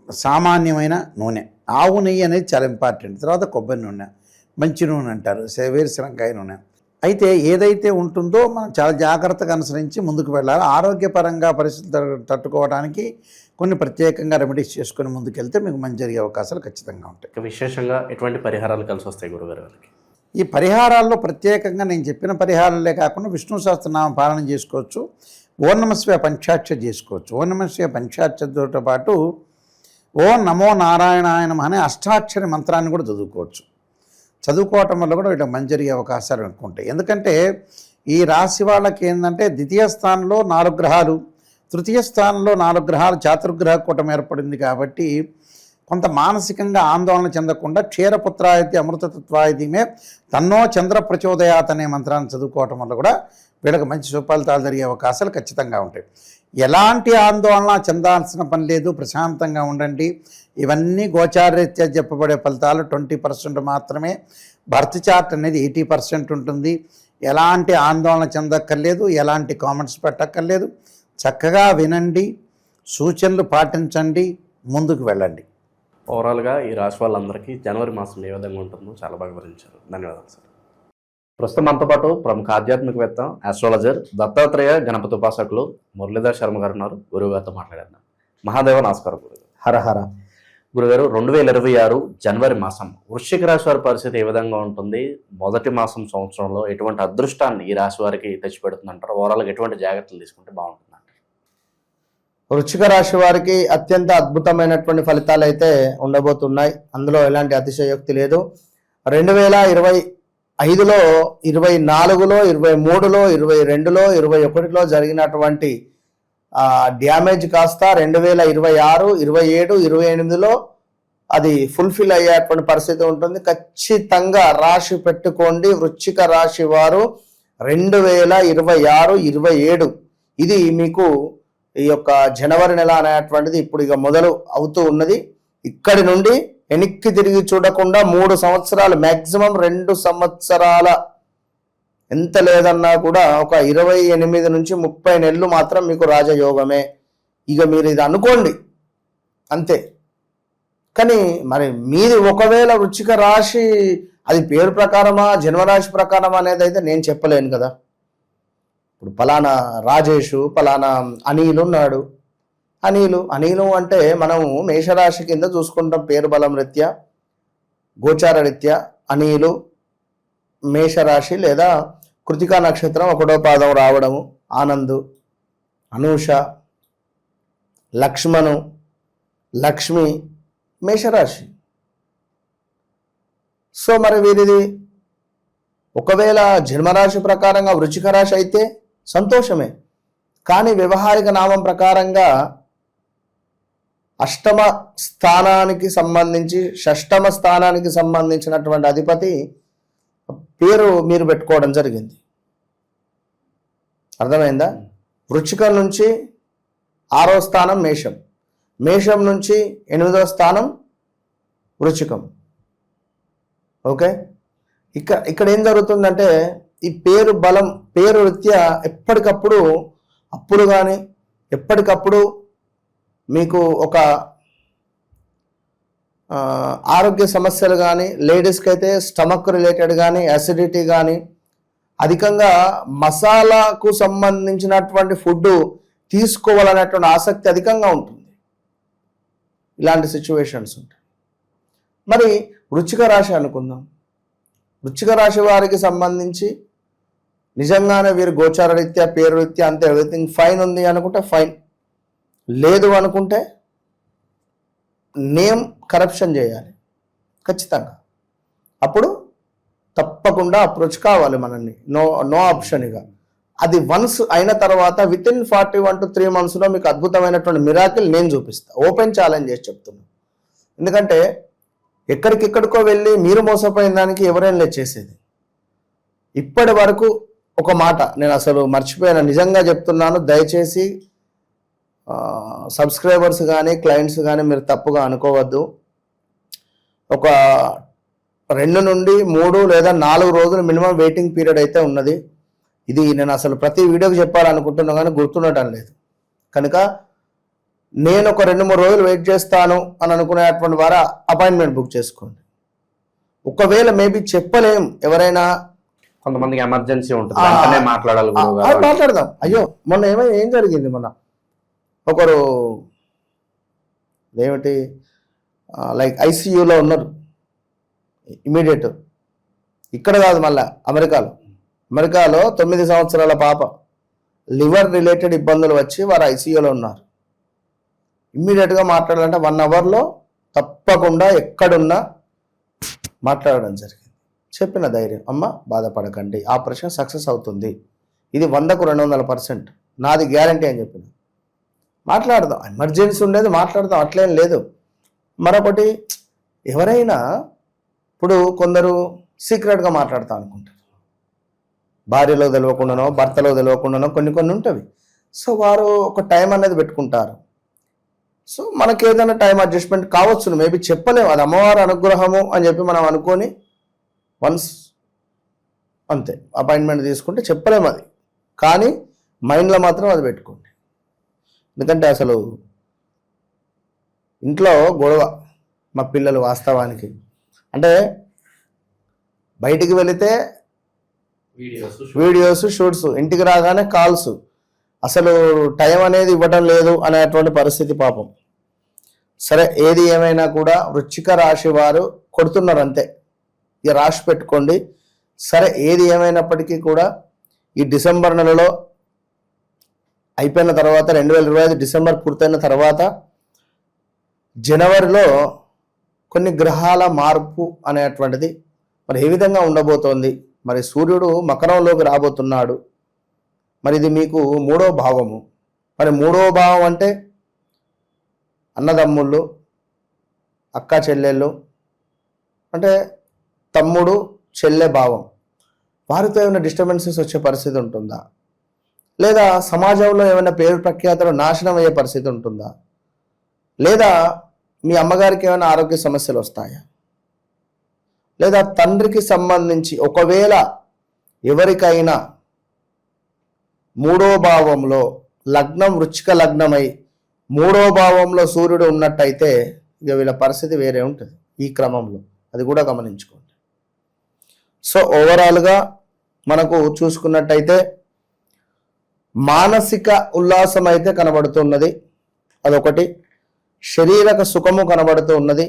సామాన్యమైన నూనె. ఆవు నెయ్యి అనేది చాలా ఇంపార్టెంట్. తర్వాత కొబ్బరి నూనె, మంచి నూనె అంటారు, వేరుశనగకాయ నూనె. అయితే ఏదైతే ఉంటుందో మనం చాలా జాగ్రత్తగా అనుసరించి ముందుకు వెళ్ళాలి. ఆరోగ్యపరంగా పరిస్థితులు తట్టుకోవడానికి కొన్ని ప్రత్యేకంగా రెమెడీస్ చేసుకొని ముందుకెళ్తే మీకు మంచి జరిగే అవకాశాలు ఖచ్చితంగా ఉంటాయి. ఇక విశేషంగా ఎటువంటి పరిహారాలు కలిసి వస్తాయి గురుగారు వాళ్ళకి? ఈ పరిహారాల్లో ప్రత్యేకంగా నేను చెప్పిన పరిహారాలే కాకుండా విష్ణు సహస్రనామ పాలన చేసుకోవచ్చు, ఓం నమఃశివాయ పంచాక్షరి చేసుకోవచ్చు. ఓం నమఃశివాయ పంచాక్షరితో పాటు ఓం నమో నారాయణాయ నమః అనే అష్టాక్షరి మంత్రాన్ని కూడా చదువుకోవటం వల్ల కూడా వీటికి మంచి జరిగే అవకాశాలు అనుకుంటాయి. ఎందుకంటే ఈ రాశి వాళ్ళకి ఏంటంటే ద్వితీయ స్థానంలో 4 గ్రహాలు, తృతీయ స్థానంలో 4 గ్రహాలు, చాతుర్గ్రహ కూటమి ఏర్పడింది. కాబట్టి కొంత మానసికంగా ఆందోళన చెందకుండా క్షీరపుత్రాయతి అమృతతత్వాయతిమే తన్నో చంద్ర ప్రచోదయాత్ అనే మంత్రాన్ని చదువుకోవటం వల్ల కూడా వీళ్ళకి మంచి సుఫలితాలు జరిగే అవకాశాలు ఖచ్చితంగా ఉంటాయి. ఎలాంటి ఆందోళన చెందాల్సిన పని లేదు, ప్రశాంతంగా ఉండండి. ఇవన్నీ గోచారరీత్యా చెప్పబడే ఫలితాలు 20% మాత్రమే. బర్త్ చార్ట్ అనేది 80% ఉంటుంది. ఎలాంటి ఆందోళన చెందక్కర్లేదు, ఎలాంటి కామెంట్స్ పెట్టక్కర్లేదు. చక్కగా వినండి, సూచనలు పాటించండి, ముందుకు వెళ్ళండి. ఓవరాల్గా ఈ రాశి వాళ్ళందరికీ జనవరి మాసం ఏ విధంగా ఉంటుందో చాలా బాగా వివరించారు. ధన్యవాదాలు సార్. ప్రస్తుతం మనతో పాటు ప్రముఖ ఆధ్యాత్మికవేత్త, ఆస్ట్రాలజర్, దత్తాత్రేయ గణపతి ఉపాసకులు మురళీధర్ శర్మ గారు ఉన్నారు. గురువుగారితో మాట్లాడేద్దాం. మహాదేవ నమస్కారం గురుగారు. హరహర. గురుగారు, 2026 జనవరి మాసం వృశ్చిక రాశి వారి పరిస్థితి ఏ విధంగా ఉంటుంది? మొదటి మాసం సంవత్సరంలో ఎటువంటి అదృష్టాన్ని ఈ రాశి వారికి తెచ్చిపెడుతుంది అంటారు? ఓవరాల్గా ఎటువంటి జాగ్రత్తలు తీసుకుంటే బాగుంటుంది అంటారు? వృశ్చిక రాశి వారికి అత్యంత అద్భుతమైనటువంటి ఫలితాలు అయితే ఉండబోతున్నాయి. అందులో ఎలాంటి అతిశయోక్తి లేదు. 2025లో, 24లో, 23లో, 22లో, 21లో జరిగినటువంటి డ్యామేజ్ కాస్త 2026, 27, 28లో అది ఫుల్ఫిల్ అయ్యేటువంటి పరిస్థితి ఉంటుంది. ఖచ్చితంగా రాశి పెట్టుకోండి. వృశ్చిక రాశి వారు 2026, 27 ఇది మీకు ఈ యొక్క జనవరి నెల అనేటువంటిది ఇప్పుడు ఇక మొదలు అవుతూ ఉన్నది. ఇక్కడి నుండి వెనక్కి తిరిగి చూడకుండా 3 సంవత్సరాలు, మ్యాక్సిమం 2 సంవత్సరాల, ఎంత లేదన్నా కూడా ఒక 28 నుంచి 30 నెలలు మాత్రం మీకు రాజయోగమే. ఇక మీరు ఇది అనుకోండి అంతే. కానీ మరి మీది ఒకవేళ వృశ్చిక రాశి అది పేరు ప్రకారమా జన్మరాశి ప్రకారమా అనేది అయితే నేను చెప్పలేను కదా. ఇప్పుడు పలానా రాజేషు, పలానా అనిల్ ఉన్నాడు. అనిలు అంటే మనము మేషరాశి కింద చూసుకుంటాం. పేరు బలం రీత్యా, గోచార రీత్యా అనిలు మేషరాశి లేదా కృతికా నక్షత్రం 1వ పాదం రావడము, ఆనంద్, అనూష, లక్ష్మణు, లక్ష్మి మేషరాశి. సో మరి వీరిది ఒకవేళ జన్మరాశి ప్రకారంగా వృశ్చిక రాశి అయితే సంతోషమే. కానీ వ్యవహారిక నామం ప్రకారంగా అష్టమ స్థానానికి సంబంధించి, షష్టమ స్థానానికి సంబంధించినటువంటి అధిపతి పేరు మీరు పెట్టుకోవడం జరిగింది. అర్థమైందా? వృశ్చికం నుంచి 6వ స్థానం మేషం, మేషం నుంచి 8వ స్థానం వృశ్చికం. ఓకే, ఇక్కడ ఏం జరుగుతుందంటే ఈ పేరు బలం, పేరు రీత్యా ఎప్పటికప్పుడు అప్పులు కానీ, ఎప్పటికప్పుడు మీకు ఒక ఆరోగ్య సమస్యలు కానీ, లేడీస్కి అయితే స్టమక్ రిలేటెడ్ కానీ, యాసిడిటీ కానీ, అధికంగా మసాలాకు సంబంధించినటువంటి ఫుడ్ తీసుకోవాలనేటువంటి ఆసక్తి అధికంగా ఉంటుంది. ఇలాంటి సిచ్యువేషన్స్ ఉంటాయి. మరి వృశ్చిక రాశి అనుకుందాం. వృశ్చిక రాశి వారికి సంబంధించి నిజంగానే వీరు గోచార రీత్యా, పేరు రీత్యా అంతే ఎవ్రీథింగ్ ఫైన్ ఉంది అనుకుంటే ఫైన్, లేదు అనుకుంటే నేమ్ కరప్షన్ చేయాలి ఖచ్చితంగా. అప్పుడు తప్పకుండా అప్రోచ్ కావాలి మనల్ని. No option. ఇక అది వన్స్ అయిన తర్వాత వితిన్ 41 to 3 monthsలో మీకు అద్భుతమైనటువంటి మిరాకిల్ నేను చూపిస్తా. ఓపెన్ ఛాలెంజ్ చేసి చెప్తున్నాను. ఎందుకంటే ఎక్కడికెక్కడికో వెళ్ళి మీరు మోసపోయిన దానికి ఎవరైనా లేచేసేది. ఇప్పటి వరకు ఒక మాట నేను అసలు మర్చిపోయాను, నిజంగా చెప్తున్నాను. దయచేసి సబ్స్క్రైబర్స్ కానీ, క్లయింట్స్ కానీ మీరు తప్పుగా అనుకోవద్దు. ఒక 2 నుండి 3 లేదా 4 రోజులు మినిమం వెయిటింగ్ పీరియడ్ అయితే ఉన్నది. ఇది నేను అసలు ప్రతి వీడియోకి చెప్పాలనుకుంటున్నా కానీ గుర్తుండటం లేదు. కనుక నేను ఒక 2-3 రోజులు వెయిట్ చేస్తాను అని అనుకునేటువంటి వారు అపాయింట్మెంట్ బుక్ చేసుకోండి. ఒకవేళ మేబీ చెప్పలేం, ఎవరైనా కొంతమందికి ఎమర్జెన్సీ ఉంటుంది, వెంటనే మాట్లాడాలి గురువుగారు. మాట్లాడదాం. అయ్యో మొన్న ఏం జరిగింది, మొన్న ఒకరు ఏమిటి లైక్ ఐసీయూలో ఉన్నారు ఇమీడియట్. ఇక్కడ కాదు, మళ్ళా అమెరికాలో 9 సంవత్సరాల పాప లివర్ రిలేటెడ్ ఇబ్బందులు వచ్చి వారు ఐసీయూలో ఉన్నారు. ఇమ్మీడియట్గా మాట్లాడాలంటే 1 అవర్లో తప్పకుండా ఎక్కడున్నా మాట్లాడడం జరిగింది. చెప్పిన ధైర్యం, అమ్మ బాధపడకండి, ఆపరేషన్ సక్సెస్ అవుతుంది, ఇది 100కు 200%, నాది గ్యారంటీ అని చెప్పిన. మాట్లాడదాం, ఎమర్జెన్సీ ఉండేది మాట్లాడదాం, అట్లేం లేదు. మరొకటి, ఎవరైనా ఇప్పుడు కొందరు సీక్రెట్గా మాట్లాడుతూ అనుకుంటారు, భార్యలో తెలియకుండానో భర్తలో తెలియకుండానో కొన్ని ఉంటవి. సో వారు ఒక టైం అనేది పెట్టుకుంటారు. సో మనకి ఏదైనా టైం అడ్జస్ట్మెంట్ కావచ్చు, మేబీ చెప్పలేము, అది అమ్మవారి అనుగ్రహము అని చెప్పి మనం అనుకొని వన్స్ అంతే అపాయింట్మెంట్ తీసుకుంటే చెప్పలేము అది. కానీ మైండ్లో మాత్రం అది పెట్టుకోండి. ఎందుకంటే అసలు ఇంట్లో గొడవ మా పిల్లలు వాస్తవానికి అంటే బయటికి వెళితే వీడియోస్ షూట్స్, ఇంటికి రాగానే కాల్స్, అసలు టైం అనేది ఇవ్వటం లేదు అనేటువంటి పరిస్థితి పాపం. సరే, ఏది ఏమైనా కూడా వృశ్చిక రాశి వారు కొడుతున్నారు అంతే, ఇక రాసి పెట్టుకోండి. సరే, ఏది ఏమైనప్పటికీ కూడా ఈ డిసెంబర్ నెలలో అయిపోయిన తర్వాత 2025 డిసెంబర్ పూర్తయిన తర్వాత జనవరిలో కొన్ని గ్రహాల మార్పు అనేటువంటిది మరి ఏ విధంగా ఉండబోతోంది. మరి సూర్యుడు మకరంలోకి రాబోతున్నాడు. మరి ఇది మీకు 3వ భావము. మరి 3వ భావం అంటే అన్నదమ్ముళ్ళు, అక్క చెల్లెళ్ళు, అంటే తమ్ముడు చెల్లె భావం, వారితో ఏమైనా డిస్టర్బెన్సెస్ వచ్చే పరిస్థితి ఉంటుందా? లేదా సమాజంలో ఏమైనా పేరు ప్రఖ్యాతలు నాశనం అయ్యే పరిస్థితి ఉంటుందా? లేదా మీ అమ్మగారికి ఏమైనా ఆరోగ్య సమస్యలు వస్తాయా? లేదా తండ్రికి సంబంధించి ఒకవేళ ఎవరికైనా 3వ భావంలో లగ్నం వృశ్చిక లగ్నమై 3వ భావంలో సూర్యుడు ఉన్నట్టయితే ఇక వీళ్ళ పరిస్థితి వేరే ఉంటుంది ఈ క్రమంలో, అది కూడా గమనించుకోండి. సో ఓవరాల్గా మనకు చూసుకున్నట్టయితే మానసిక ఉల్లాసం అయితే కనబడుతున్నది, అదొకటి. శారీరక సుఖము కనబడుతూ ఉన్నది,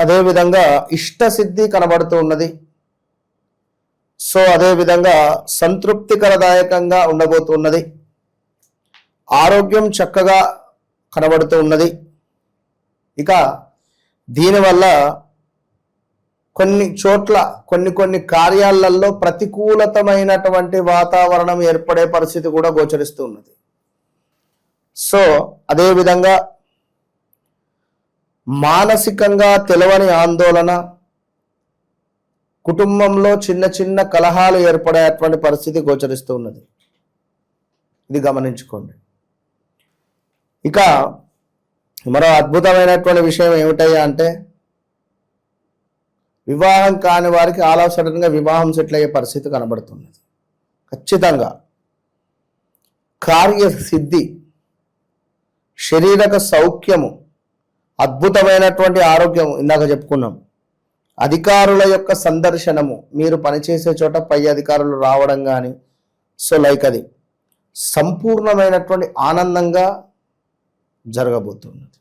అదేవిధంగా ఇష్టసిద్ధి కనబడుతూ ఉన్నది. సో అదేవిధంగా సంతృప్తికరదాయకంగా ఉండబోతున్నది, ఆరోగ్యం చక్కగా కనబడుతూ ఉన్నది. ఇక దీనివల్ల కొన్ని చోట్ల కొన్ని కార్యాలలో ప్రతికూలతమైనటువంటి వాతావరణం ఏర్పడే పరిస్థితి కూడా గోచరిస్తూ ఉన్నది. సో అదేవిధంగా మానసికంగా తెలవని ఆందోళన, కుటుంబంలో చిన్న కలహాలు ఏర్పడేటువంటి పరిస్థితి గోచరిస్తూ ఉన్నది, ఇది గమనించుకోండి. ఇక మరో అద్భుతమైనటువంటి విషయం ఏమిటయ్యా అంటే వివాహం కాని వారికి ఆల్ ఆఫ్ సడన్గా వివాహం సెటిల్ అయ్యే పరిస్థితి కనబడుతున్నది. ఖచ్చితంగా కార్యసిద్ధి, శారీరక సౌఖ్యము, అద్భుతమైనటువంటి ఆరోగ్యము, ఇందాక చెప్పుకున్నాం. అధికారుల యొక్క సందర్శనము, మీరు పనిచేసే చోట పై అధికారులు రావడం కానీ, సో లైక్ అది సంపూర్ణమైనటువంటి ఆనందంగా జరగబోతున్నది.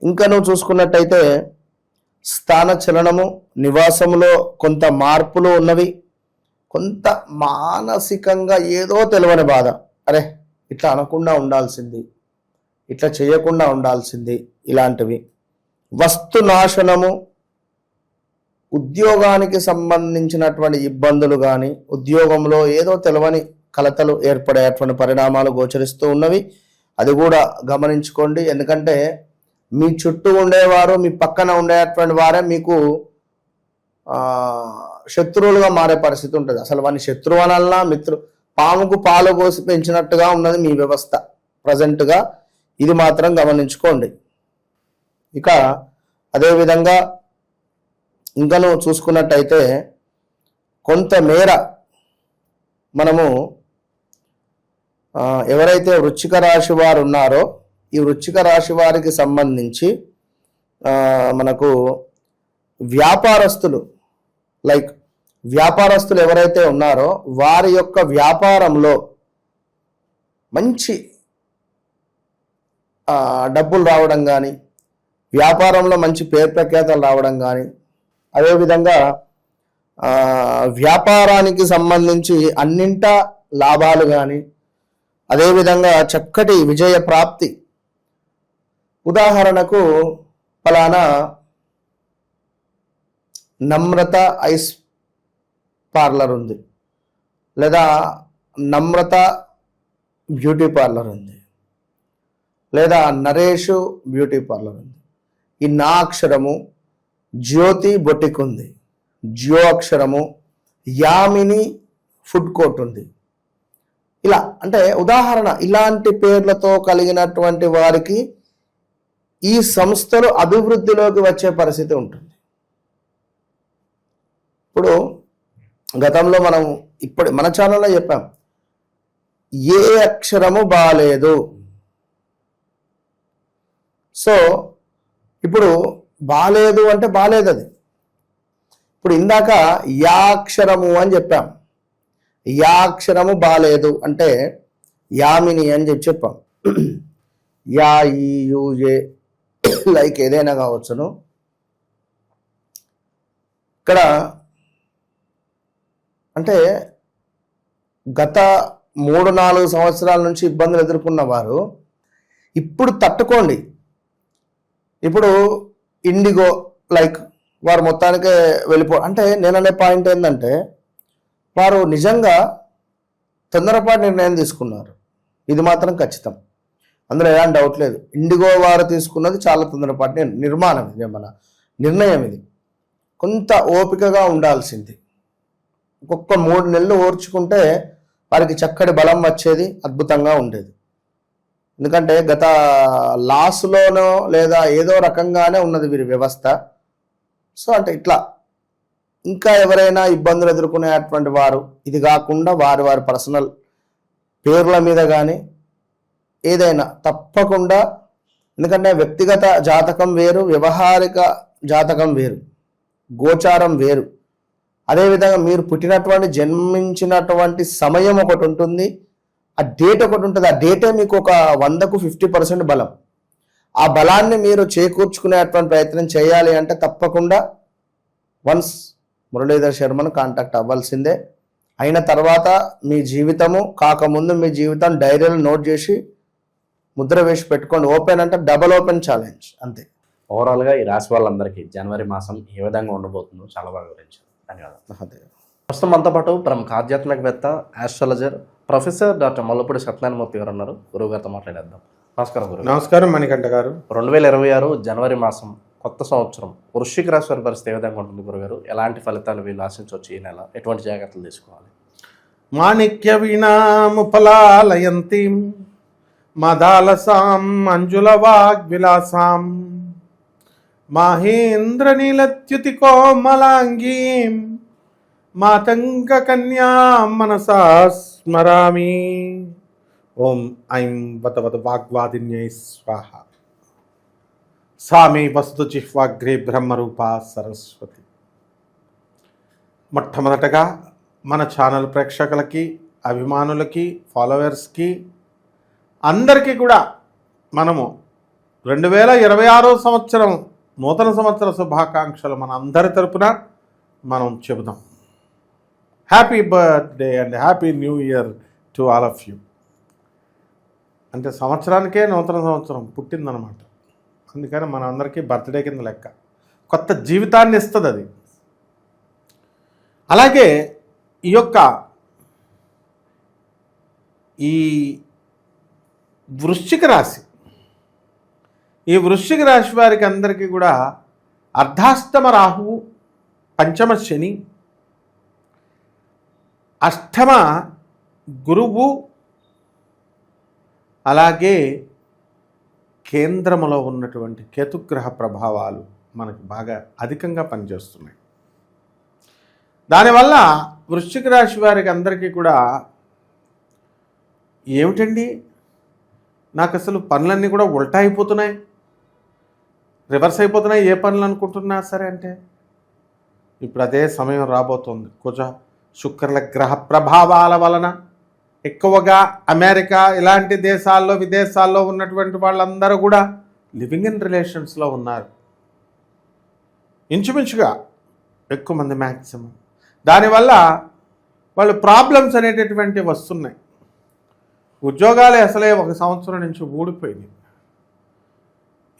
ఇంకా నువ్వు చూసుకున్నట్టయితే స్థాన చలనము, నివాసంలో కొంత మార్పులు ఉన్నవి, కొంత మానసికంగా ఏదో తెలియని బాధ, అరే ఇట్లా అనకుండా ఉండాల్సింది, ఇట్లా చేయకుండా ఉండాల్సింది, ఇలాంటివి. వస్తు నాశనము, ఉద్యోగానికి సంబంధించినటువంటి ఇబ్బందులు కానీ, ఉద్యోగంలో ఏదో తెలియని కలతలు ఏర్పడేటువంటి పరిణామాలు గోచరిస్తూ ఉన్నవి, అది కూడా గమనించుకోండి. ఎందుకంటే మీ చుట్టూ ఉండేవారు, మీ పక్కన ఉండేటువంటి వారే మీకు శత్రువులుగా మారే పరిస్థితి ఉంటుంది. అసలు వాడిని శత్రువు అనాలన్నా పాముకు పాలు పోసి పెంచినట్టుగా ఉన్నది మీ వ్యవస్థ ప్రజెంట్గా, ఇది మాత్రం గమనించుకోండి. ఇక అదేవిధంగా ఇంకా నువ్వు చూసుకున్నట్టయితే కొంతమేర మనము ఎవరైతే వృశ్చిక రాశి వారు ఉన్నారో ఈ వృశ్చిక రాశి వారికి సంబంధించి మనకు వ్యాపారస్తులు, లైక్ వ్యాపారస్తులు ఎవరైతే ఉన్నారో వారి యొక్క వ్యాపారంలో మంచి డబ్బులు రావడం కానీ, వ్యాపారంలో మంచి పేరు ప్రఖ్యాతలు రావడం కానీ, అదేవిధంగా వ్యాపారానికి సంబంధించి అన్నింటా లాభాలు కానీ, అదేవిధంగా చక్కటి విజయ ప్రాప్తి. ఉదాహరణకు ఫలానా నమ్రత ఐస్ పార్లర్ ఉంది, లేదా నమ్రత బ్యూటీ పార్లర్ ఉంది, లేదా నరేష్ బ్యూటీ పార్లర్ ఉంది. ఈ నా అక్షరము జ్యోతి బొటిక్ ఉంది, జ్యో అక్షరము యామిని ఫుడ్ కోర్ట్ ఉంది. ఇలా అంటే ఉదాహరణ ఇలాంటి పేర్లతో కలిగినటువంటి వారికి ఈ సంస్థలు అభివృద్ధిలోకి వచ్చే పరిస్థితి ఉంటుంది. ఇప్పుడు గతంలో మనం ఇప్పుడు మన ఛానల్లో చెప్పాం, ఏ అక్షరము బాలేదు. సో ఇప్పుడు బాలేదు అంటే బాలేదు అది. ఇప్పుడు ఇందాక యాక్షరము అని చెప్పాం, యాక్షరము బాలేదు అంటే యామిని అని చెప్పాం. యా ఈ యు ఏ లైక్ ఏదైనా కావచ్చును. ఇక్కడ అంటే గత 3-4 సంవత్సరాల నుంచి ఇబ్బందులు ఎదుర్కొన్న వారు ఇప్పుడు తట్టుకోండి. ఇప్పుడు ఇండిగో లైక్ వారు మొత్తానికే అంటే నేను అనే పాయింట్ ఏంటంటే, వారు నిజంగా తొందరపాటు నిర్ణయం తీసుకున్నారు. ఇది మాత్రం ఖచ్చితం, అందులో ఎలాంటి డౌట్ లేదు. ఇండిగో వారు తీసుకున్నది చాలా తొందరపాటు నిర్మాణం, ఇది మన నిర్ణయం. ఇది కొంత ఓపికగా ఉండాల్సింది. ఒక్కొక్క 3 నెలలు ఓర్చుకుంటే వారికి చక్కటి బలం వచ్చేది, అద్భుతంగా ఉండేది. ఎందుకంటే గత లాస్లోనో లేదా ఏదో రకంగానే ఉన్నది వీరి వ్యవస్థ. సో అంటే ఇట్లా ఇంకా ఎవరైనా ఇబ్బందులు ఎదుర్కొనేటువంటి వారు ఇది కాకుండా వారి వారి పర్సనల్ పేర్ల మీద కానీ ఏదైనా తప్పకుండా, ఎందుకంటే వ్యక్తిగత జాతకం వేరు, వ్యవహారిక జాతకం వేరు, గోచారం వేరు. అదేవిధంగా మీరు పుట్టినటువంటి జన్మించినటువంటి సమయం ఒకటి ఉంటుంది, ఆ డేట్ ఒకటి ఉంటుంది. ఆ డేటే మీకు ఒక 100కు 50% బలం. ఆ బలాన్ని మీరు చేకూర్చుకునేటువంటి ప్రయత్నం చేయాలి అంటే తప్పకుండా వన్స్ మురళీధర్ శర్మను కాంటాక్ట్ అవ్వాల్సిందే. అయిన తర్వాత మీ జీవితము కాకముందు మీ జీవితం డైరీలో నోట్ చేసి ముద్ర వేసి పెట్టుకోండి. ఓపెన్ అంటే డబల్ ఓపెన్ ఛాలెంజ్ అంతే. ఓవరాల్గా ఈ రాశి వాళ్ళందరికీ జనవరి మాసం ఏ విధంగా ఉండబోతుందో చాలా బాగా వివరించారు. ధన్యవాదాలు. ప్రస్తుతం మనతో పాటు ప్రముఖ ఆధ్యాత్మికవేత్త, astrologer professor doctor Mallapudi Satyanarayana Murthy గారు ఉన్నారు. గురువు గారితో మాట్లాడేద్దాం. నమస్కారం గురువు. నమస్కారం మణికంఠ గారు. 2026 జనవరి మాసం కొత్త సంవత్సరం వృశ్చిక రాశి వారి పరిస్థితి ఏ విధంగా ఉంటుంది గురుగారు? ఎలాంటి ఫలితాలు వీళ్ళు ఆశించవచ్చు ఈ నెల? ఎటువంటి జాగ్రత్తలు తీసుకోవాలి? మాణిక్య వీణాముపలాలయంతీం మదాలసాం అంజుల వాగ్విలాసాం మాహేంద్ర నీలత్యుతి కోమలాంగీం మాతంగ కన్యా మనసా స్మరామి. ఓం ఐం వత వాగ్వాదిన్యై స్వాహ. సామే వస్తు జిహ్వాగ్రే బ్రహ్మరూపా సరస్వతి. మొట్టమొదటగా మన ఛానల్ ప్రేక్షకులకి, అభిమానులకి, ఫాలోవర్స్కి అందరికీ కూడా మనము 2026 సంవత్సరం నూతన సంవత్సర శుభాకాంక్షలు మన అందరి తరపున మనం చెబుదాం. Happy birthday and happy new year to all of you. అంటే సంవత్సరానికే నూతన సంవత్సరం పుట్టిందనమాట. అందుకని మన అందరికీ బర్త్డే కింద లెక్క, కొత్త జీవితాన్ని ఇస్తుంది అది. అలాగే ఈ యొక్క వృశ్చిక రాశి, ఈ వృశ్చిక రాశి వారికి అందరికీ కూడా అర్ధాష్టమ రాహువు, పంచమ శని, అష్టమ గురువు, అలాగే కేంద్రములో ఉన్నటువంటి కేతుగ్రహ ప్రభావాలు మనకి బాగా అధికంగా పనిచేస్తున్నాయి. దానివల్ల వృశ్చిక రాశి వారికి అందరికీ కూడా ఏమిటండి, నాకు అసలు పనులన్నీ కూడా ఉల్టా అయిపోతున్నాయి, రివర్స్ అయిపోతున్నాయి, ఏ పనులు అనుకుంటున్నా సరే అంటే ఇప్పుడు అదే సమయం రాబోతోంది. కుజ శుక్రుల గ్రహ ప్రభావాల వలన ఎక్కువగా అమెరికా ఇలాంటి దేశాల్లో, విదేశాల్లో ఉన్నటువంటి వాళ్ళందరూ కూడా లివింగ్ ఇన్ రిలేషన్స్లో ఉన్నారు. ఇంచుమించుగా ఎక్కువ మంది మ్యాక్సిమం. దానివల్ల వాళ్ళు ప్రాబ్లమ్స్ అనేటటువంటివి వస్తున్నాయి. ఉద్యోగాలు అసలే 1 సంవత్సరం నుంచి ఊడిపోయింది.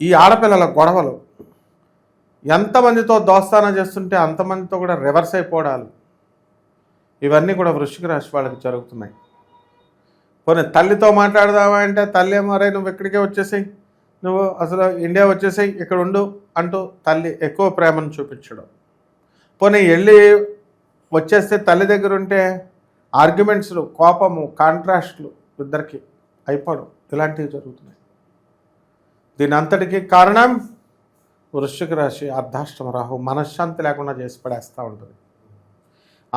ఈ ఆడపిల్లల గొడవలు, ఎంతమందితో దోస్తానా చేస్తుంటే అంతమందితో కూడా రివర్స్ అయిపోవడాలు, ఇవన్నీ కూడా వృశ్చిక రాశి వాళ్ళకి జరుగుతున్నాయి. పోనీ తల్లితో మాట్లాడదామా అంటే తల్లి ఏమో అరే నువ్వు ఇక్కడికే వచ్చేసాయి, నువ్వు అసలు ఇండియా వచ్చేసాయి, ఇక్కడ ఉండు అంటూ తల్లి ఎక్కువ ప్రేమను చూపించడం. పోనీ వెళ్ళి వచ్చేస్తే తల్లి దగ్గర ఉంటే ఆర్గ్యుమెంట్స్లు, కోపము, కాంట్రాస్ట్లు ఇద్దరికి అయిపోవడం, ఇలాంటివి జరుగుతున్నాయి. దీని అంతటికీ కారణం వృశ్చిక రాశి అర్ధాష్టమ రాహు మనశ్శాంతి లేకుండా చేసి పడేస్తూ ఉంటుంది.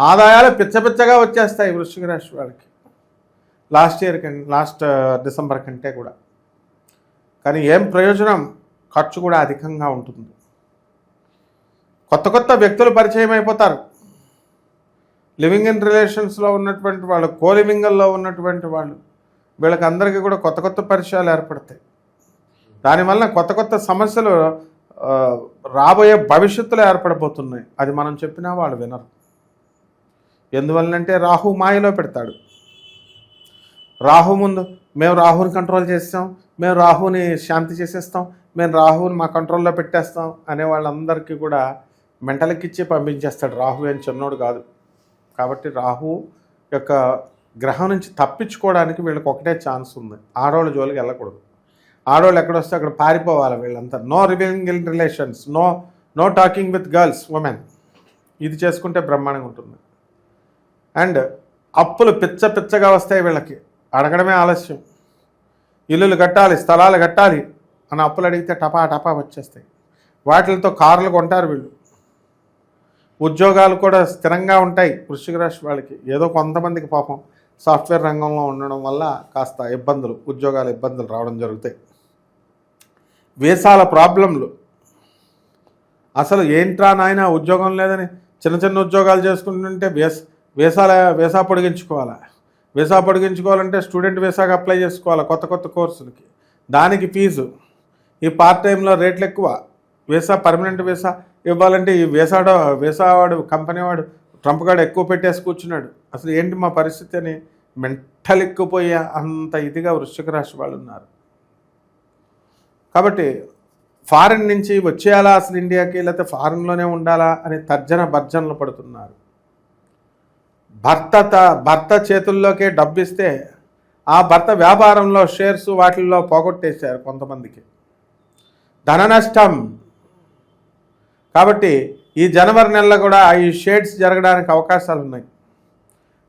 ఆదాయాలు పిచ్చపిచ్చగా వచ్చేస్తాయి వృశ్చిక రాశి వాళ్ళకి లాస్ట్ డిసెంబర్ కంటే కూడా. కానీ ఏం ప్రయోజనం? ఖర్చు కూడా అధికంగా ఉంటుంది. కొత్త కొత్త వ్యక్తులు పరిచయం అయిపోతారు. లివింగ్ ఇన్ రిలేషన్స్లో ఉన్నటువంటి వాళ్ళు, కోలివింగల్లో ఉన్నటువంటి వాళ్ళు, వీళ్ళకి అందరికీ కూడా కొత్త కొత్త పరిచయాలు ఏర్పడతాయి. దానివల్ల కొత్త కొత్త సమస్యలు రాబోయే భవిష్యత్తులో ఏర్పడబోతున్నాయి. అది మనం చెప్పినా వాళ్ళు వినరు. ఎందువల్లంటే రాహు మాయలో పెడతాడు. రాహు ముందు మేము రాహుని కంట్రోల్ చేస్తాం, మేము రాహుని శాంతి చేసేస్తాం, మేము రాహుని మా కంట్రోల్లో పెట్టేస్తాం అనే వాళ్ళందరికీ కూడా మెంటలకిచ్చి పంపించేస్తాడు. రాహు ఏం చిన్నోడు కాదు. కాబట్టి రాహు యొక్క గ్రహం నుంచి తప్పించుకోవడానికి వీళ్ళకి ఒకటే ఛాన్స్ ఉంది, ఆడవాళ్ళ జోలికి వెళ్ళకూడదు. ఆడవాళ్ళు ఎక్కడొస్తే అక్కడ పారిపోవాలి వీళ్ళంతా. No living in relations, no talking with girls, women. ఇది చేసుకుంటే బ్రహ్మాండంగా ఉంటుంది. అండ్ అప్పులు పిచ్చగా వస్తాయి వీళ్ళకి, అడగడమే ఆలస్యం. ఇల్లులు కట్టాలి, స్థలాలు కట్టాలి అని అప్పులు అడిగితే టపా వచ్చేస్తాయి. వాటితో కార్లు కొంటారు వీళ్ళు. ఉద్యోగాలు కూడా స్థిరంగా ఉంటాయి వృశ్చిక రాశి వాళ్ళకి. ఏదో కొంతమందికి పాపం సాఫ్ట్వేర్ రంగంలో ఉండడం వల్ల కాస్త ఉద్యోగాల ఇబ్బందులు రావడం జరుగుతాయి. వీసాల ప్రాబ్లంలు, అసలు ఏంట్రా నాయన ఉద్యోగం లేదని చిన్న ఉద్యోగాలు చేసుకుంటుంటే వీసా పొడిగించుకోవాలా. వీసా పొడిగించుకోవాలంటే స్టూడెంట్ వీసాకి అప్లై చేసుకోవాలి కొత్త కోర్సులకి, దానికి ఫీజు. ఈ పార్ట్ టైంలో రేట్లు ఎక్కువ. వీసా పర్మనెంట్ వీసా ఇవ్వాలంటే ఈ వీసావాడు కంపెనీ వాడు ట్రంప్ గాడు ఎక్కువ పెట్టేసి కూర్చున్నాడు. అసలు ఏంటి మా పరిస్థితి అని మెంటల్ ఎక్కుపోయే అంత ఇదిగా వృశ్చిక రాశి వాళ్ళు ఉన్నారు. కాబట్టి ఫారిన్ నుంచి వచ్చేయాలా అసలు ఇండియాకి, లేకపోతే ఫారిన్లోనే ఉండాలా అని భర్జనలు పడుతున్నారు. భర్త చేతుల్లోకే డబ్బు ఇస్తే ఆ భర్త వ్యాపారంలో షేర్స్ వాటిల్లో పోగొట్టేశారు కొంతమందికి, ధన నష్టం. కాబట్టి ఈ జనవరి నెలలో కూడా ఈ షేడ్స్ జరగడానికి అవకాశాలు ఉన్నాయి.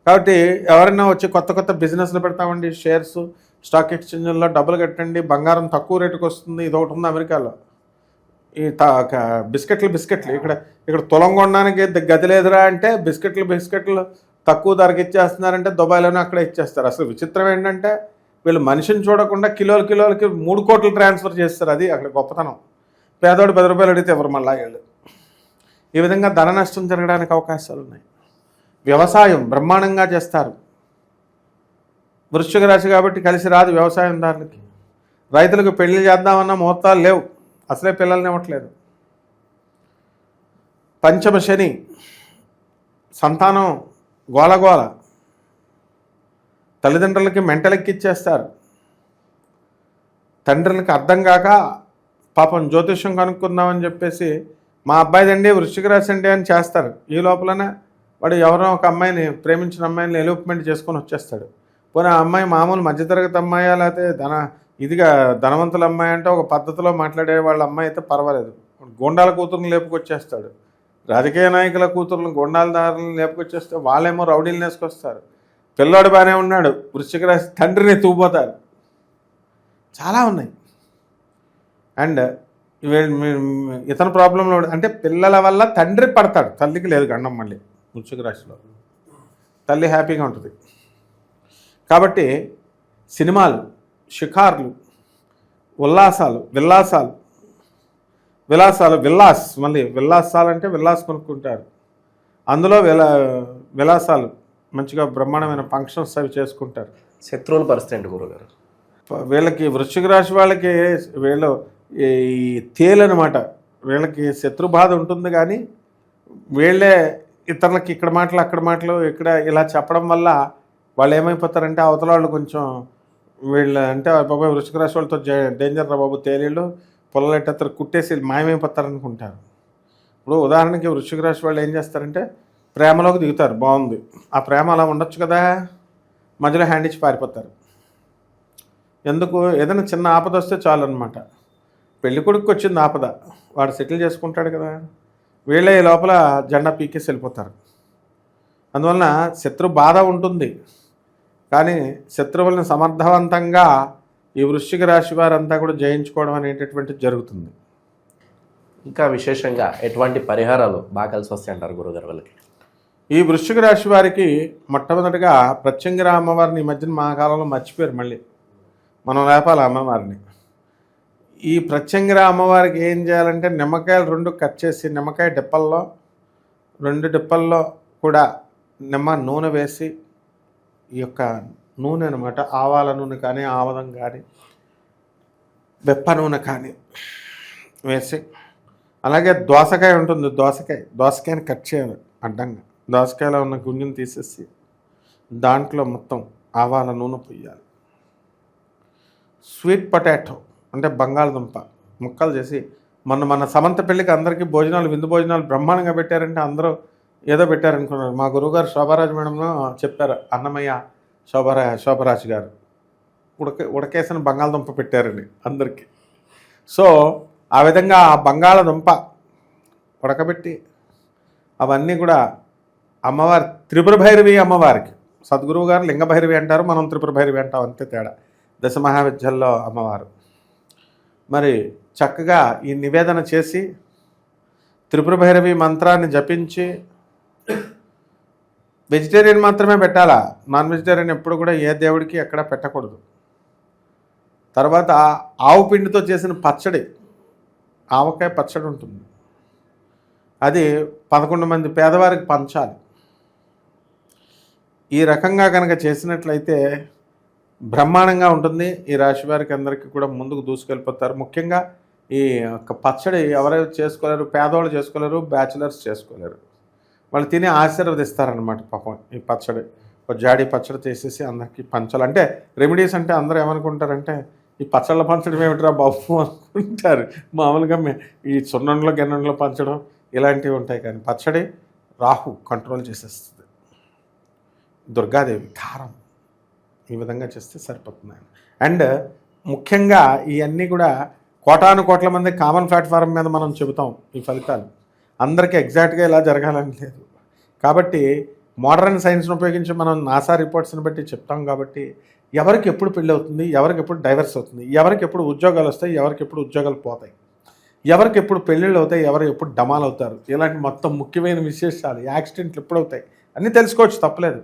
కాబట్టి ఎవరైనా వచ్చి కొత్త బిజినెస్లు పెడతామండి, షేర్స్ స్టాక్ ఎక్స్చేంజ్లో డబ్బులు కట్టండి, బంగారం తక్కువ రేటుకు వస్తుంది, ఇది ఒకటి ఉంది అమెరికాలో. ఈ బిస్కెట్లు ఇక్కడ తులం కొనడానికి గది లేదురా అంటే బిస్కెట్లు తక్కువ ధరకి ఇచ్చేస్తున్నారంటే దుబాయ్లోనే అక్కడ ఇచ్చేస్తారు. అసలు విచిత్రం ఏంటంటే వీళ్ళు మనిషిని చూడకుండా కిలోలకి 3 కోట్లు ట్రాన్స్ఫర్ చేస్తారు. అది అక్కడ గొప్పతనం. పేదోడు 10 రూపాయలు అడిగితే ఎవరు మళ్ళా వీళ్ళు. ఈ విధంగా ధన నష్టం జరగడానికి అవకాశాలు ఉన్నాయి. వ్యవసాయం బ్రహ్మాండంగా చేస్తారు వృశ్చిక రాశి కాబట్టి కలిసి రాదు వ్యవసాయందారులకి. రైతులకు పెళ్లి చేద్దామన్న ముహూర్తాలు లేవు, అసలే పిల్లల్ని ఇవ్వట్లేదు. పంచమ శని, సంతానం గోలగోల, తల్లిదండ్రులకి మెంటలెక్కిచ్చేస్తారు. తండ్రులకి అర్థం కాక పాపం జ్యోతిష్యం కనుక్కుందామని చెప్పేసి మా అబ్బాయిదండి వృశ్చిక రాశి అండి అని చేస్తారు. ఈ లోపలనే వాడు ఎవరో ఒక అమ్మాయిని, ప్రేమించిన అమ్మాయిని ఎలోప్మెంట్ చేసుకొని వచ్చేస్తాడు. పోనీ ఆ అమ్మాయి మామూలు మధ్యతరగతి అమ్మాయి, లేకపోతే ధనవంతుల అమ్మాయి అంటే ఒక పద్ధతిలో మాట్లాడే వాళ్ళ అమ్మాయి అయితే పర్వాలేదు. గోండాల కూతురుని లేపుకొచ్చేస్తాడు, రాజకీయ నాయకుల కూతురులను గోండాల దారులను లేపుకొచ్చేస్తే వాళ్ళేమో రౌడీలు వేసుకొస్తారు. పిల్లాడు బాగానే ఉన్నాడు, వృశ్చిక రాశి తండ్రిని తూపోతారు. చాలా ఉన్నాయి. అండ్ ఇతని ప్రాబ్లంలో అంటే పిల్లల వల్ల తండ్రి పడతాడు, తల్లికి లేదు గండం. మళ్ళీ వృశ్చిక రాశిలో తల్లి హ్యాపీగా ఉంటుంది. కాబట్టి సినిమాలు, షికార్లు, మళ్ళీ విలాసాలు అంటే విలాస్ కొనుక్కుంటారు. అందులో విలాసాలు మంచిగా బ్రహ్మాండమైన ఫంక్షన్స్ అవి చేసుకుంటారు. శత్రువుల పరిస్థితి ఏంటి గురుగారు? వీళ్ళకి వృశ్చిక రాశి వాళ్ళకి వీళ్ళు ఈ తేలనమాట, వీళ్ళకి శత్రుబాధ ఉంటుంది. కానీ వీళ్ళే ఇతరులకి ఇక్కడ మాటలు అక్కడ మాటలు ఇక్కడ ఇలా చెప్పడం వల్ల వాళ్ళు ఏమైపోతారంటే అవతల వాళ్ళు కొంచెం వీళ్ళు అంటే బాబాయ్ వృశ్చిక రాశి వాళ్ళతో డేంజర్ రా బాబు, తేలీళ్ళు పొలలెట్టేస్తారు, కుట్టేసి మాయమైపోతారనుకుంటారు. ఇప్పుడు ఉదాహరణకి వృశ్చిక రాశి వాళ్ళు ఏం చేస్తారంటే ప్రేమలోకి దిగుతారు, బాగుంది, ఆ ప్రేమ అలా ఉండొచ్చు కదా, మధ్యలో హ్యాండ్ ఇచ్చి పారిపోతారు. ఎందుకు ఏదైనా చిన్న ఆపద వస్తే చాలు అనమాట. పెళ్లి కొడుకు వచ్చింది ఆపద, వాడు సెటిల్ చేసుకుంటాడు కదా, వీళ్ళే ఈ లోపల జెండా పీకేసి వెళ్ళిపోతారు. అందువలన శత్రు బాధ ఉంటుంది, కానీ శత్రువులను సమర్థవంతంగా ఈ వృశ్చిక రాశి వారంతా కూడా జయించుకోవడం అనేటటువంటిది జరుగుతుంది. ఇంకా విశేషంగా ఎటువంటి పరిహారాలు బాగా కలిసి వస్తాయి అంటారు గురుగారు వాళ్ళకి? ఈ వృశ్చిక రాశి వారికి మొట్టమొదటిగా ప్రత్యంగిర అమ్మవారిని ఈ మధ్యన మా కాలంలో మర్చిపోయారు, మళ్ళీ మనం లేపాలి అమ్మవారిని. ఈ ప్రత్యంగిర అమ్మవారికి ఏం చేయాలంటే నిమ్మకాయలు 2 కట్ చేసి నిమ్మకాయ డిప్పల్లో 2 డిప్పల్లో కూడా నిమ్మ నూనె వేసి, ఈ యొక్క నూనె అనమాట, ఆవాల నూనె కానీ ఆవదం కానీ వెప్ప నూనె కానీ వేసి, అలాగే దోసకాయ ఉంటుంది, దోసకాయని కట్ చేయాలి అడ్డంగా, దోసకాయలో ఉన్న గుంజుని తీసేసి దాంట్లో మొత్తం ఆవాల నూనె పొయ్యాలి. స్వీట్ పొటాటో అంటే బంగాళదుంప ముక్కలు చేసి, మన సమంత పెళ్ళికి అందరికీ భోజనాలు, విందు భోజనాలు బ్రహ్మాండంగా పెట్టారంటే అందరూ ఏదో పెట్టారనుకున్నారు. మా గురువుగారు శోభారాజు మేడంలో చెప్పారు, అన్నమయ్య శోభరాజు గారు ఉడకేసిన బంగాళదుంప పెట్టారండి అందరికీ. సో ఆ విధంగా ఆ బంగాళదుంప ఉడకబెట్టి అవన్నీ కూడా అమ్మవారి త్రిపుర భైరవి అమ్మవారికి, సద్గురువు గారు లింగ భైరవి అంటారు, మనం త్రిపుర భైరవి అంటాం, అంతే తేడా. దశ మహావిద్యల్లో అమ్మవారు. మరి చక్కగా ఈ నివేదన చేసి త్రిపుర భైరవి మంత్రాన్ని జపించి, వెజిటేరియన్ మాత్రమే పెట్టాలా, నాన్ వెజిటేరియన్ ఎప్పుడు కూడా ఏ దేవుడికి ఎక్కడ పెట్టకూడదు. తర్వాత ఆవు పిండితో చేసిన పచ్చడి, ఆవకాయ పచ్చడి ఉంటుంది, అది 11 మంది పేదవారికి పంచాలి. ఈ రకంగా కనుక చేసినట్లయితే బ్రహ్మాండంగా ఉంటుంది. ఈ రాశి వారికి అందరికీ కూడా ముందుకు దూసుకెళ్ళిపోతారు. ముఖ్యంగా ఈ యొక్క పచ్చడి ఎవరైతే చేసుకోలేరు, పేదవాళ్ళు చేసుకోలేరు, బ్యాచిలర్స్ చేసుకోలేరు, వాళ్ళు తిని ఆశీర్వదిస్తారనమాట. పాపం ఈ పచ్చడి ఒక జాడీ పచ్చడి చేసేసి అందరికీ పంచాలి. అంటే రెమెడీస్ అంటే అందరూ ఏమనుకుంటారంటే ఈ పచ్చళ్ళ పంచడం ఏమిట్రా బాబు అనుకుంటారు. మామూలుగా ఈ సున్నంలో గిన్నెలో పంచడం ఇలాంటివి ఉంటాయి, కానీ పచ్చడి రాహు కంట్రోల్ చేసేస్తుంది. దుర్గాదేవి కారం, ఈ విధంగా చేస్తే సరిపోతుంది. అండ్ ముఖ్యంగా ఇవన్నీ కూడా కోటాను కోట్ల మంది కామన్ ప్లాట్ఫారం మీద మనం చెబుతాం ఈ ఫలితాలు. అందరికీ ఎగ్జాక్ట్గా ఇలా జరగాలని లేదు కాబట్టి మోడర్న్ సైన్స్ని ఉపయోగించి మనం నాసా రిపోర్ట్స్ని బట్టి చెప్తాం. కాబట్టి ఎవరికి ఎప్పుడు పెళ్ళి అవుతుంది, ఎవరికి ఎప్పుడు డైవర్స్ అవుతుంది, ఎవరికి ఎప్పుడు ఉద్యోగాలు వస్తాయి, ఎవరికి ఎప్పుడు ఉద్యోగాలు పోతాయి, ఎవరికి ఎప్పుడు పెళ్ళిళ్ళు అవుతాయి, ఎవరు ఎప్పుడు డమాలు అవుతారు, ఇలాంటి మొత్తం ముఖ్యమైన విశేషాలు, యాక్సిడెంట్లు ఎప్పుడు అవుతాయి అన్నీ తెలుసుకోవచ్చు, తప్పలేదు.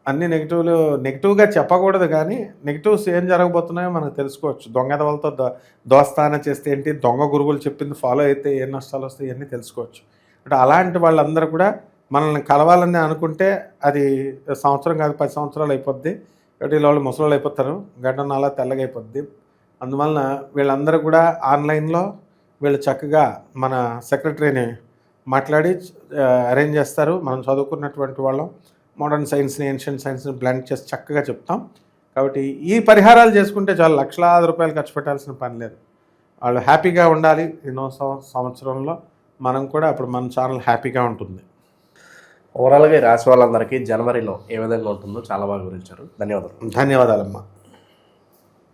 అన్ని నెగిటివ్గా చెప్పకూడదు, కానీ నెగిటివ్స్ ఏం జరగబోతున్నాయో మనకు తెలుసుకోవచ్చు. దొంగదవలతో దోస్తాన చేస్తే ఏంటి, దొంగ గురువులు చెప్పింది ఫాలో అయితే ఏ నష్టాలు వస్తాయి ఇవన్నీ తెలుసుకోవచ్చు. అంటే అలాంటి వాళ్ళందరూ కూడా మనల్ని కలవాలని అనుకుంటే అది సంవత్సరం కాదు 10 సంవత్సరాలు అయిపోద్ది. కాబట్టి వాళ్ళు ముసలాళ్ళు అయిపోతారు, గడ్డ అలా తెల్లగా అయిపోద్ది. అందువలన వీళ్ళందరూ కూడా ఆన్లైన్లో వీళ్ళు చక్కగా మన సెక్రటరీని మాట్లాడి అరేంజ్ చేస్తారు. మనం చదువుకున్నటువంటి వాళ్ళం మోడర్న్ సైన్స్ని, ఏన్షియంట్ సైన్స్ని బ్లెండ్ చేసి చక్కగా చెప్తాం. కాబట్టి ఈ పరిహారాలు చేసుకుంటే చాలా లక్షలాది రూపాయలు ఖర్చు పెట్టాల్సిన పని లేదు. వాళ్ళు హ్యాపీగా ఉండాలి. ఎన్నో సంవత్సరంలో మనం కూడా అప్పుడు మన ఛానల్ హ్యాపీగా ఉంటుంది. ఓవరాల్గా రాశి వాళ్ళందరికీ జనవరిలో ఏ విధంగా ఉంటుందో చాలా బాగా వివరించారు. ధన్యవాదాలు. ధన్యవాదాలమ్మా.